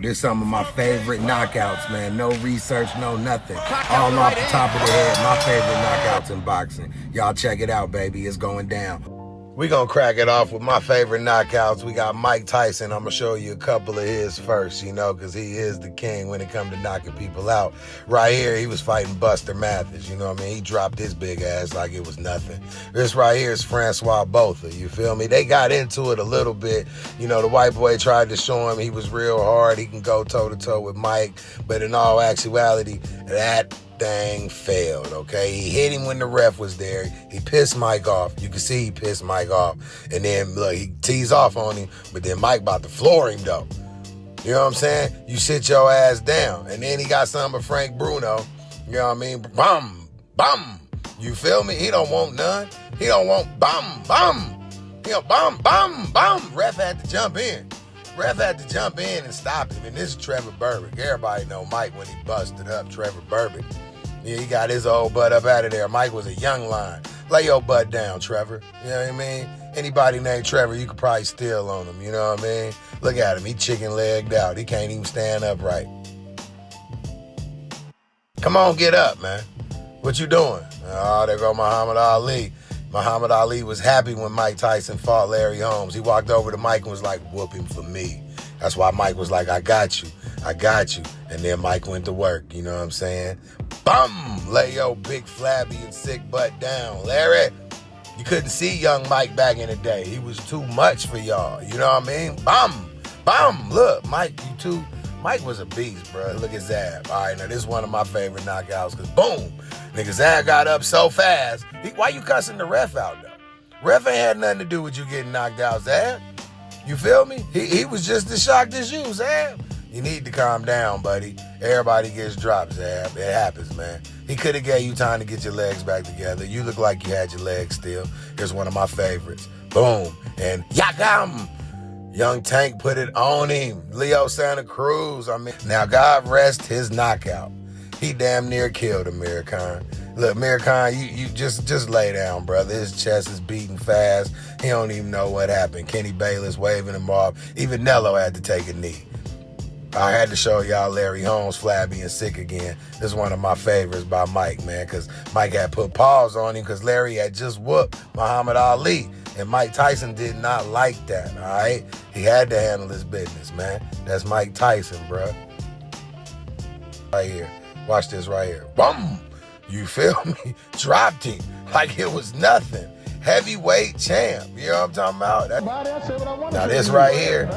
There's some of my favorite knockouts, man. No research, no nothing. All off the top of the head. My favorite knockouts in boxing. Y'all check it out, baby. It's going down. We gonna crack it off with my favorite knockouts. We got Mike Tyson. I'm gonna show you a couple of his first, because he is the king when it comes to knocking people out. Right here, he was fighting Buster Mathis, you know what I mean? He dropped his big ass like it was nothing. This right here is Francois Botha, you feel me? They got into it a little bit. The white boy tried to show him he was real hard. He can go toe-to-toe with Mike. But in all actuality, that thing failed, okay? He hit him when the ref was there. He pissed Mike off. You can see he pissed Mike off. And then, look, he tees off on him, but then Mike about to floor him, though. You know what I'm saying? You sit your ass down. And then he got something of Frank Bruno. You know what I mean? Bum, bum. You feel me? He don't want none. He don't want bum, bum. Bum, bum, bum. Ref had to jump in. Ref had to jump in and stop him. And this is Trevor Berbick. Everybody know Mike when he busted up. Trevor Berbick. Yeah, he got his old butt up out of there. Mike was a young lion. Lay your butt down, Trevor. You know what I mean? Anybody named Trevor, you could probably steal on him. You know what I mean? Look at him. He chicken-legged out. He can't even stand upright. Come on, get up, man. What you doing? Oh, there go Muhammad Ali. Muhammad Ali was happy when Mike Tyson fought Larry Holmes. He walked over to Mike and was like, whoop him for me. That's why Mike was like, I got you. I got you. And then Mike went to work. You know what I'm saying? Bum! Lay your big, flabby, and sick butt down. Larry, you couldn't see young Mike back in the day. He was too much for y'all. You know what I mean? Bum! Bum! Look, Mike, Mike was a beast, bro. Look at Zab. All right, now this is one of my favorite knockouts because boom! Nigga, Zab got up so fast. Why you cussing the ref out, though? Ref ain't had nothing to do with you getting knocked out, Zab. You feel me? He was just as shocked as you, Zab. You need to calm down, buddy. Everybody gets dropped, Zab. It happens, man. He could have gave you time to get your legs back together. You look like you had your legs still. Here's one of my favorites. Boom. And yakam. Young Tank put it on him. Leo Santa Cruz. Now God rest his knockout. He damn near killed Amir Khan. Look, Amir Khan, you just lay down, brother. His chest is beating fast. He don't even know what happened. Kenny Bayless waving him off. Even Nello had to take a knee. I had to show y'all Larry Holmes flabby and sick again. This is one of my favorites by Mike, man, because Mike had put paws on him because Larry had just whooped Muhammad Ali. And Mike Tyson did not like that, all right? He had to handle his business, man. That's Mike Tyson, bro. Right here. Watch this right here. Boom! You feel me? Dropped him like it was nothing. Heavyweight champ. You know what I'm talking about? Now this right here,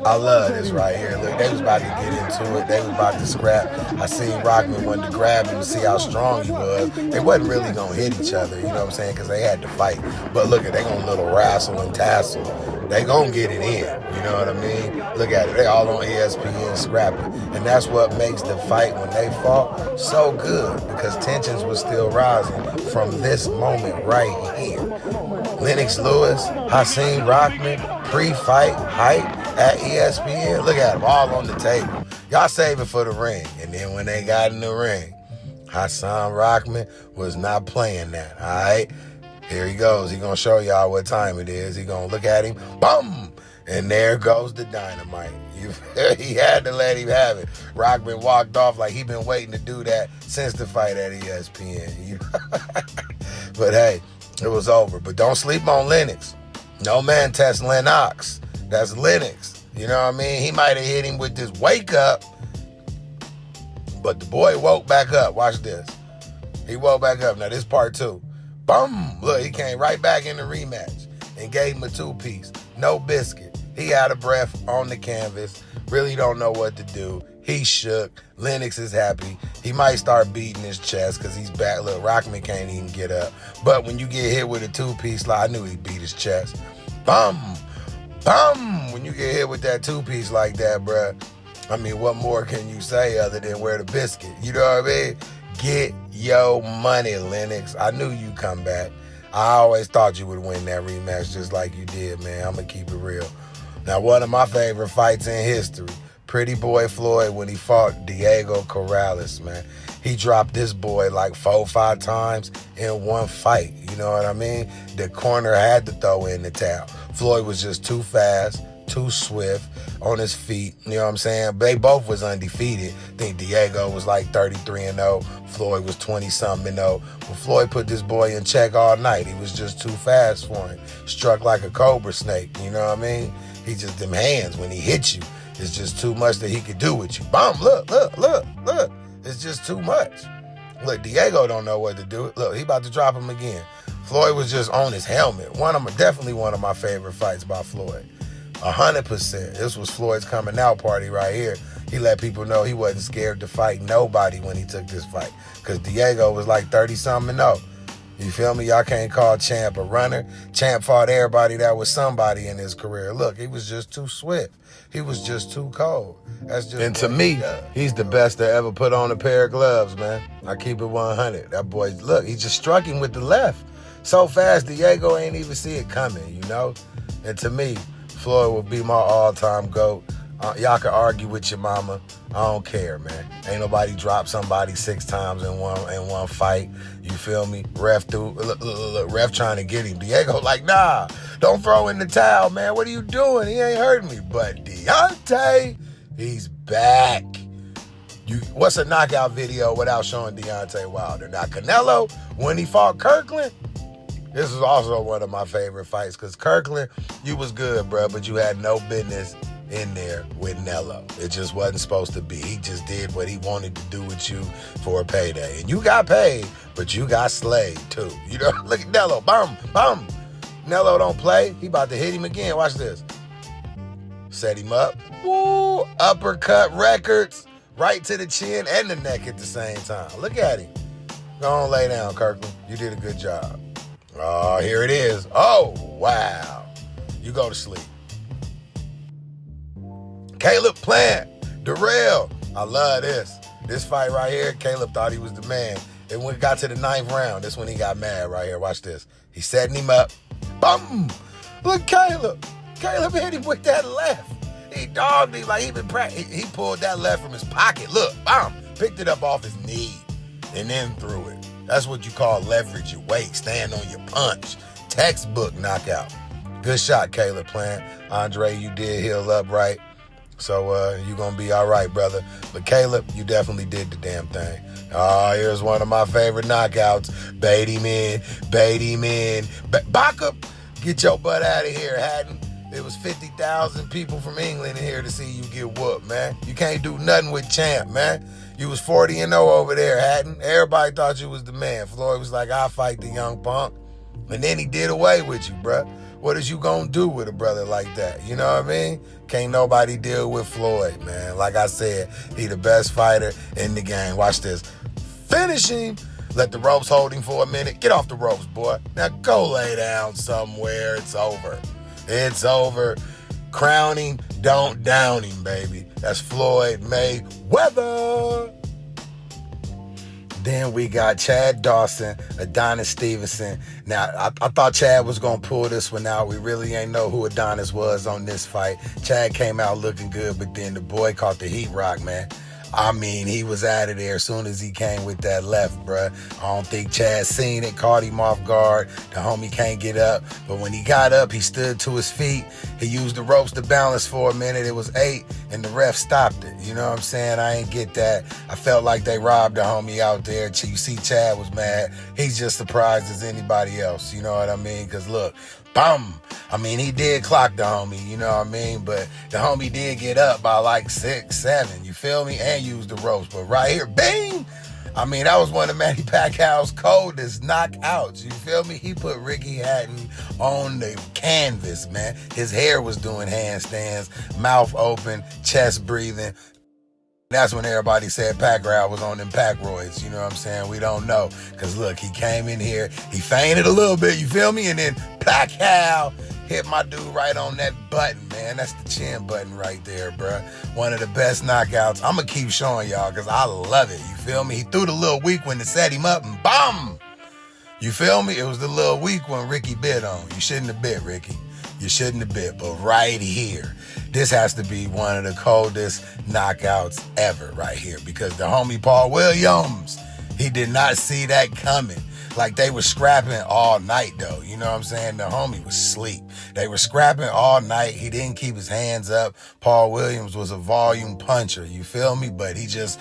I love this right here. Look, they was about to get into it. They was about to scrap. I seen Rockman wanted to grab him to see how strong he was. They wasn't really going to hit each other, you know what I'm saying, because they had to fight. But look at, they going to little wrestle and tassel. They going to get it in, you know what I mean? Look at it. They all on ESPN scrapping. And that's what makes the fight when they fought so good, because tensions were still rising from this moment right here. Lennox Lewis, Hakeem Rockman, pre-fight hype at ESPN. Look at them, all on the table. Y'all save it for the ring. And then when they got in the ring, Hakeem Rockman was not playing that, all right? Here he goes. He going to show y'all what time it is. He going to look at him. Boom! And there goes the dynamite. He had to let him have it. Rockman walked off like he been waiting to do that since the fight at ESPN. But hey, it was over. But don't sleep on Lennox. No man test Lennox. That's Lennox. You know what I mean? He might have hit him with this wake up, but the boy woke back up. Watch this. He woke back up. Now this part two. Boom! Look, he came right back in the rematch and gave him a two-piece. No biscuit. He out of breath on the canvas. Really don't know what to do. He shook. Lennox is happy. He might start beating his chest because he's back. Look, Rockman can't even get up. But when you get hit with a two-piece, I knew he beat his chest. Bum! Bum! When you get hit with that two-piece like that, bruh, what more can you say other than wear the biscuit? You know what I mean? Get your money, Lennox. I knew you'd come back. I always thought you would win that rematch just like you did, man. I'm going to keep it real. Now, one of my favorite fights in history, Pretty Boy Floyd when he fought Diego Corrales, man. He dropped this boy like 4 or 5 times in one fight. You know what I mean? The corner had to throw in the towel. Floyd was just too fast, too swift on his feet. You know what I'm saying? They both was undefeated. I think Diego was like 33-0. Floyd was 20-something-0. But Floyd put this boy in check all night. He was just too fast for him. Struck like a cobra snake. You know what I mean? He just, them hands, when he hits you, it's just too much that he could do with you. Boom, look. It's just too much. Look, Diego don't know what to do. Look, he about to drop him again. Floyd was just on his helmet. Definitely one of my favorite fights by Floyd. 100%. This was Floyd's coming out party right here. He let people know he wasn't scared to fight nobody when he took this fight. Because Diego was like 30-something-0. You feel me? Y'all can't call Champ a runner. Champ fought everybody that was somebody in his career. Look, he was just too swift. He was just too cold. That's just. And to me, he's the best to ever put on a pair of gloves, man. I keep it 100. That boy, look, he just struck him with the left. So fast, Diego ain't even see it coming, you know? And to me, Floyd will be my all-time GOAT. Y'all can argue with your mama. I don't care, man. Ain't nobody dropped somebody 6 times in one fight. You feel me? Ref ref trying to get him. Diego like, nah, don't throw in the towel, man. What are you doing? He ain't hurting me. But Deontay, he's back. What's a knockout video without showing Deontay Wilder? Now, Canelo, when he fought Kirkland, this is also one of my favorite fights because Kirkland, you was good, bro, but you had no business in there with Nello. It just wasn't supposed to be. He just did what he wanted to do with you for a payday. And you got paid, but you got slayed too. You know, look at Nello. Boom, boom. Nello don't play. He about to hit him again. Watch this. Set him up. Woo! Uppercut records. Right to the chin and the neck at the same time. Look at him. Go on, lay down, Kirkland. You did a good job. Oh, here it is. Oh, wow. You go to sleep. Caleb Plant, Darrell. I love this. This fight right here, Caleb thought he was the man. And when it got to the 9th round, that's when he got mad right here. Watch this. He's setting him up. Boom. Look, Caleb. Caleb hit him with that left. He dogged him like he pulled that left from his pocket. Look, bam. Picked it up off his knee and then threw it. That's what you call leverage your weight. Stand on your punch. Textbook knockout. Good shot, Caleb Plant. Andre, you did heal up right. So you going to be all right, brother. But Caleb, you definitely did the damn thing. Oh, here's one of my favorite knockouts. Bait him in. Baka, get your butt out of here, Hatton. There was 50,000 people from England in here to see you get whooped, man. You can't do nothing with Champ, man. You was 40-0 over there, Hatton. Everybody thought you was the man. Floyd was like, I'll fight the young punk. And then he did away with you, bruh. What is you gonna do with a brother like that? You know what I mean? Can't nobody deal with Floyd, man. Like I said, he the best fighter in the game. Watch this. Finish him. Let the ropes hold him for a minute. Get off the ropes, boy. Now go lay down somewhere. It's over. It's over. Crowning, don't down him, baby. That's Floyd Mayweather. Then we got Chad Dawson, Adonis Stevenson. Now, I thought Chad was going to pull this one out. We really ain't know who Adonis was on this fight. Chad came out looking good, but then the boy caught the heat rock, man. I mean, he was out of there as soon as he came with that left, bruh. I don't think Chad seen it, caught him off guard. The homie can't get up. But when he got up, he stood to his feet. He used the ropes to balance for a minute. It was 8, and the ref stopped it. You know what I'm saying? I ain't get that. I felt like they robbed the homie out there. You see Chad was mad. He's just surprised as anybody else. You know what I mean? Because look, bum. I mean, he did clock the homie, you know what I mean? But the homie did get up by like 6, 7, you feel me? And use the ropes. But right here, bing! I mean, that was one of Manny Pacquiao's coldest knockouts, you feel me? He put Ricky Hatton on the canvas, man. His hair was doing handstands, mouth open, chest breathing. That's when everybody said Pacquiao was on them Pacroids, you know what I'm saying? We don't know. Because look, he came in here, he fainted a little bit, you feel me? And then Pacquiao hit my dude right on that button, man. That's the chin button right there, bruh. One of the best knockouts. I'm going to keep showing y'all because I love it, you feel me? He threw the little weak one to set him up and boom! You feel me? It was the little weak one Ricky bit on. You shouldn't have bit, Ricky. You shouldn't have bit, but right here, this has to be one of the coldest knockouts ever right here because the homie Paul Williams, He did not see that coming. Like, they were scrapping all night, though. You know what I'm saying? The homie was asleep. They were scrapping all night. He didn't keep his hands up. Paul Williams was a volume puncher. You feel me? But he just,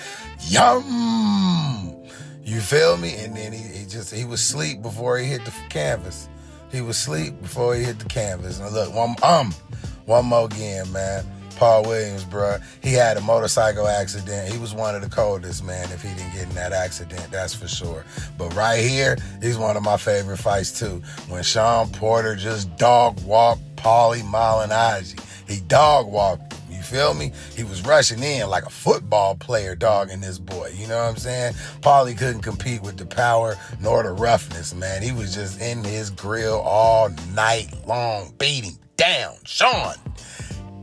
yum. You feel me? And then he was asleep before he hit the canvas. He was asleep before he hit the canvas. And look, one more again, man. Paul Williams, bro, he had a motorcycle accident. He was one of the coldest, man, if he didn't get in that accident, that's for sure. But right here, he's one of my favorite fights, too. When Sean Porter just dog-walked Paulie Malignaggi. He dog-walked him, you feel me? He was rushing in like a football player dogging this boy, you know what I'm saying? Paulie couldn't compete with the power nor the roughness, man. He was just in his grill all night long, beating down Sean.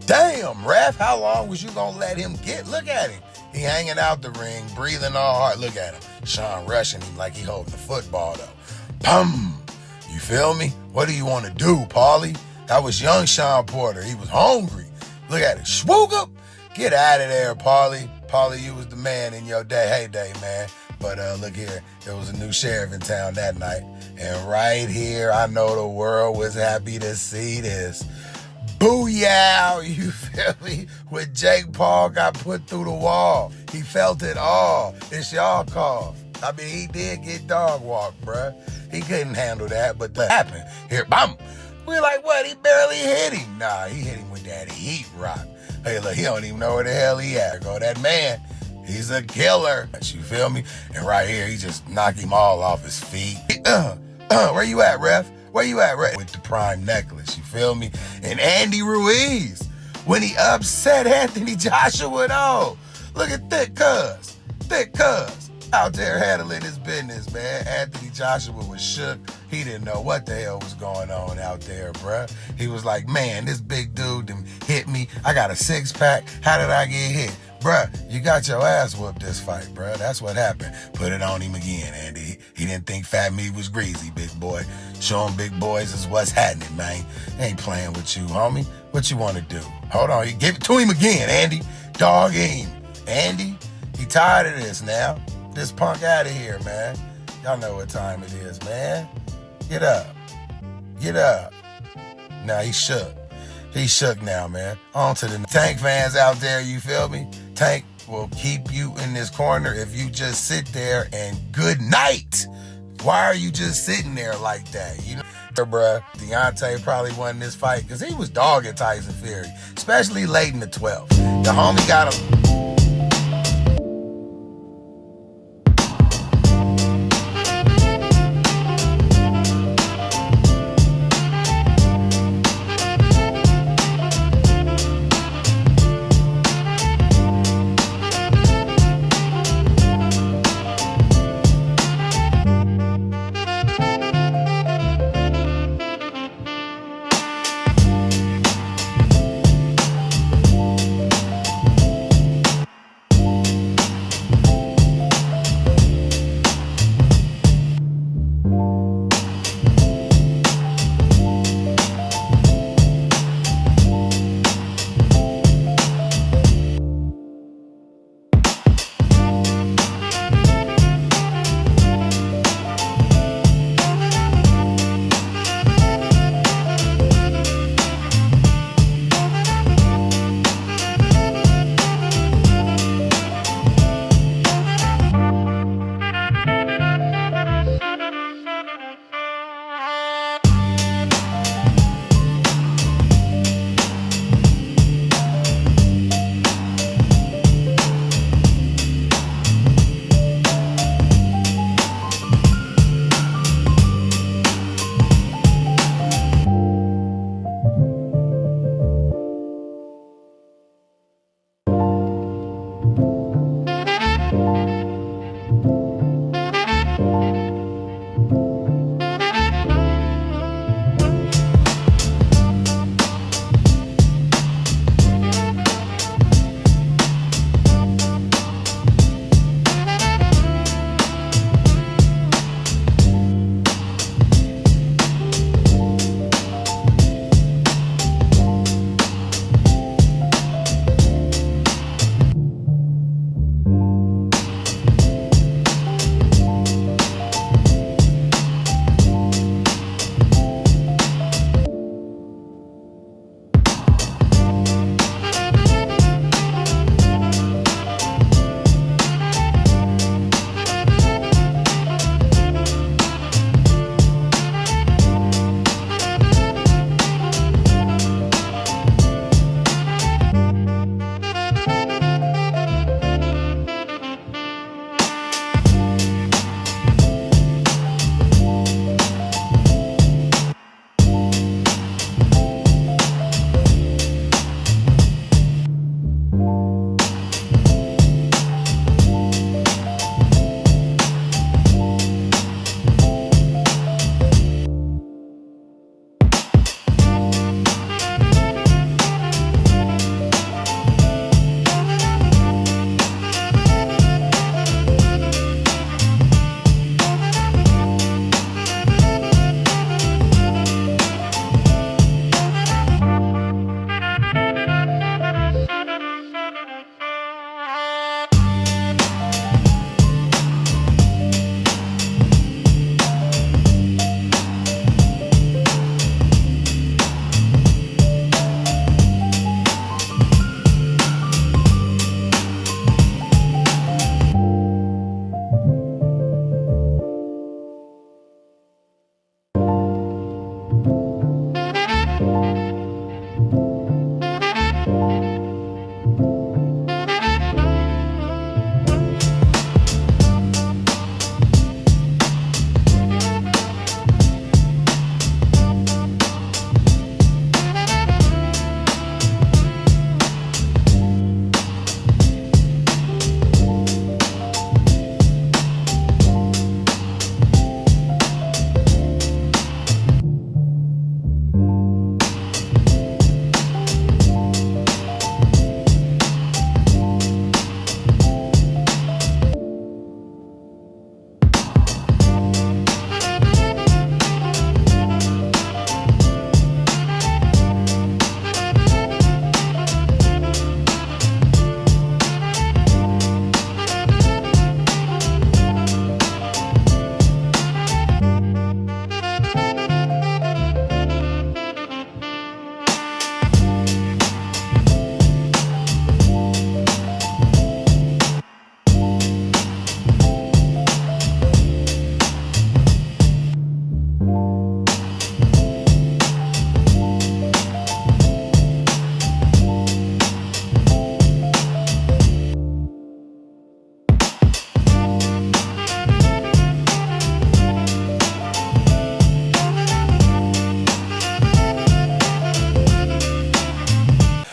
Damn, ref, how long was you gonna let him get? Look at him. He hanging out the ring, breathing all hard. Look at him. Sean rushing him like he holding the football, though. Pum. You feel me? What do you want to do, Paulie? That was young Sean Porter. He was hungry. Look at it. Swoog up. Get out of there, Paulie. Paulie, you was the man in your heyday, man. But look here, there was a new sheriff in town that night. And right here, I know the world was happy to see this. Booyah, you feel me? When Jake Paul got put through the wall, he felt it all. It's y'all call. I mean, he did get dog walked, bruh. He couldn't handle that, but that happened. Here, bam. We're like, what? He barely hit him. Nah, he hit him with that heat rock. Hey, look, he don't even know where the hell he at. Go, that man, he's a killer. You feel me? And right here, he just knocked him all off his feet. Where you at, ref? Where you at, ref? With the prime necklace, you feel me? And Andy Ruiz, when he upset Anthony Joshua, though. Look at Thick Cuz out there handling his business, man. Anthony Joshua was shook. He didn't know what the hell was going on out there, bruh. He was like, man, this big dude done hit me. I got a six-pack. How did I get hit? Bruh, you got your ass whooped this fight, bruh. That's what happened. Put it on him again, Andy. He didn't think fat meat was greasy, big boy. Showing big boys is what's happening, man. Ain't playing with you, homie. What you want to do? Hold on. You give it to him again, Andy. Dog him. Andy, he tired of this now. This punk out of here, man. Y'all know what time it is, man. Get up. Get up. Now he shook. He shook now, man. On to the Tank fans out there, you feel me? Tank will keep you in this corner if you just sit there and good night. Why are you just sitting there like that? You know, bruh, Deontay probably won this fight because he was dogging Tyson Fury, especially late in the 12th. The homie got him.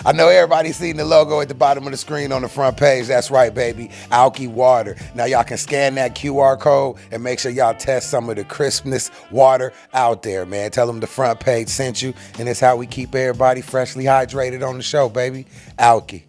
I know everybody's seen the logo at the bottom of the screen on the front page. That's right, baby. Alky water. Now y'all can scan that QR code and make sure y'all test some of the crispness water out there, man. Tell them the front page sent you, and it's how we keep everybody freshly hydrated on the show, baby. Alky.